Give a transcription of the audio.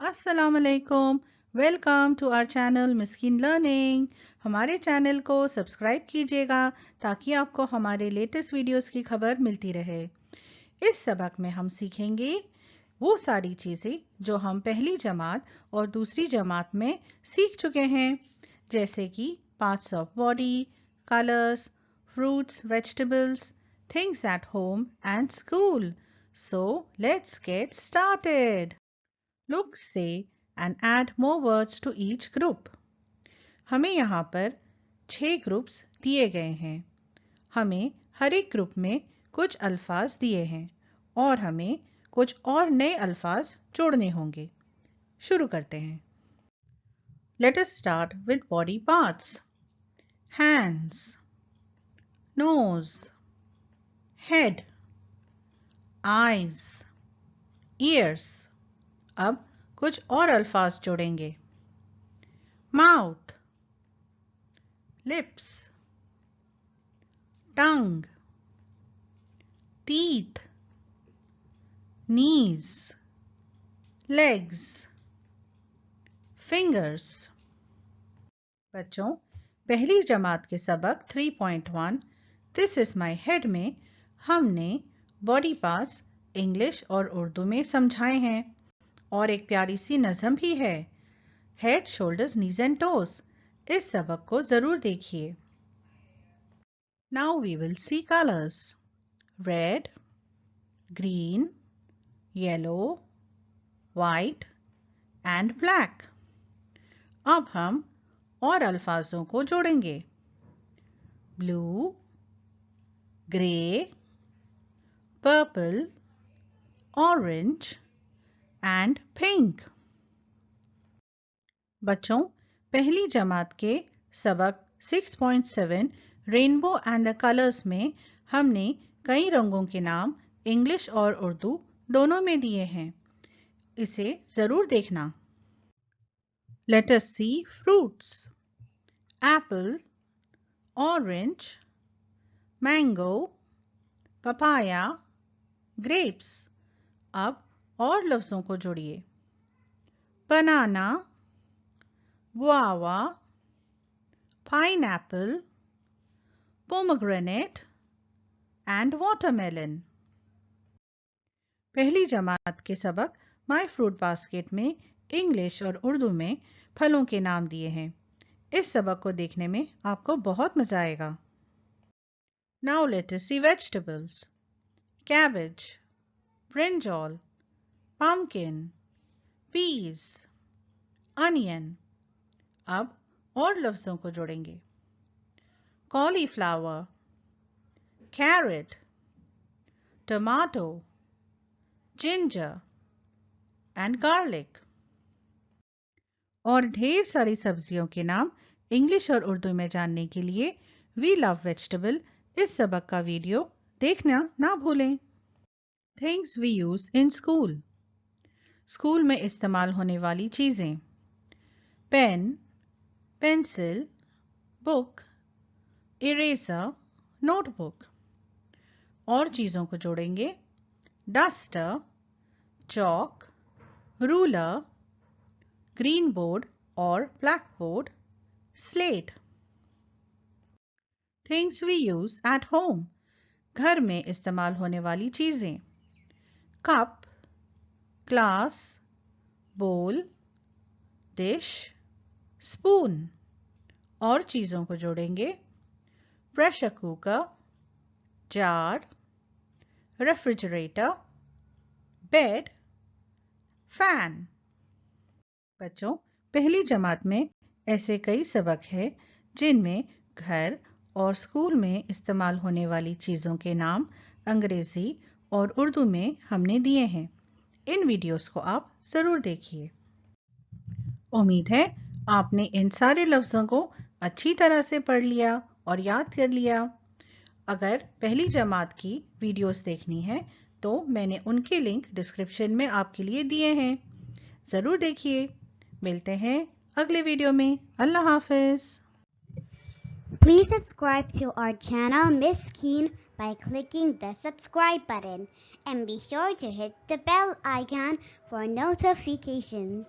अस्सलाम वालेकुम। Welcome to our channel Miskeen learning. हमारे चैनल को सब्सक्राइब कीजिएगा ताकि आपको हमारे लेटेस्ट वीडियोस की खबर मिलती रहे। इस सबक में हम सीखेंगे वो सारी चीज़ें जो हम पहली जमात और दूसरी जमात में सीख चुके हैं, जैसे कि parts of body, colours, fruits, vegetables, things at home and school. So let's get started. Look, say and add more words to each group. हमें यहाँ पर 6 ग्रुप्स दिए गए हैं। हमें हर एक ग्रुप में कुछ अल्फाज दिए हैं और हमें कुछ और नए अल्फाज जोड़ने होंगे। शुरू करते हैं। Let us start with body parts. Hands, nose, head, eyes, ears. अब कुछ और अल्फाज जोड़ेंगे। Mouth, lips, tongue, teeth, knees, legs, fingers. बच्चों, पहली जमात के सबक 3.1 दिस इज माय हेड में हमने बॉडी पार्ट्स इंग्लिश और उर्दू में समझाए हैं और एक प्यारी सी नज़म भी है, head, shoulders, knees and toes. इस सबक को जरूर देखिए। Now we will see colours, red, green, yellow, white and black. अब हम और अल्फाजों को जोड़ेंगे। Blue, grey, purple, orange and pink. बच्चों, पहली जमात के सबक 6.7 रेनबो एंड द कलर्स में हमने कई रंगों के नाम इंग्लिश और उर्दू दोनों में दिए हैं। इसे जरूर देखना। Let us see fruits, apple, orange, mango, papaya, grapes. अब और लफ्ज़ों को जोड़िए। Banana, guava, pineapple, pomegranate and watermelon. पहली जमात के सबक माय फ्रूट बास्केट में इंग्लिश और उर्दू में फलों के नाम दिए हैं। इस सबक को देखने में आपको बहुत मजा आएगा। Now let us see vegetables, cabbage, brinjal, pumpkin, peas, onion। अब और लफ्ज़ों को जोड़ेंगे। Cauliflower, carrot, tomato, ginger and garlic. और ढेर सारी सब्जियों के नाम इंग्लिश और उर्दू में जानने के लिए वी लव वेजिटेबल इस सबक का वीडियो देखना ना भूलें। Things we use in school, school में इस्तेमाल होने वाली चीज़ें। Pen, pencil, book, eraser, notebook. और चीज़ों को जोड़ेंगे। Duster, chalk, ruler, green board और black board, slate. Things we use at home, घर में इस्तेमाल होने वाली चीज़ें। Cup, glass, bowl, dish, spoon. और चीज़ों को जोड़ेंगे। Pressure cooker, jar, refrigerator, bed, fan. बच्चों, पहली जमात में ऐसे कई सबक हैं जिनमें घर और स्कूल में इस्तेमाल होने वाली चीज़ों के नाम अंग्रेज़ी और उर्दू में हमने दिए हैं। इन वीडियोस को आप ज़रूर देखिए। उम्मीद है आपने इन सारे लफ्ज़ों को अच्छी तरह से पढ़ लिया और याद कर लिया। अगर पहली जमात की वीडियोस देखनी है तो मैंने उनके लिंक डिस्क्रिप्शन में आपके लिए दिए हैं, ज़रूर देखिए। मिलते हैं अगले वीडियो में। अल्लाह हाफिज़। Please subscribe to our channel Miss Keen by clicking the subscribe button and be sure to hit the bell icon for notifications.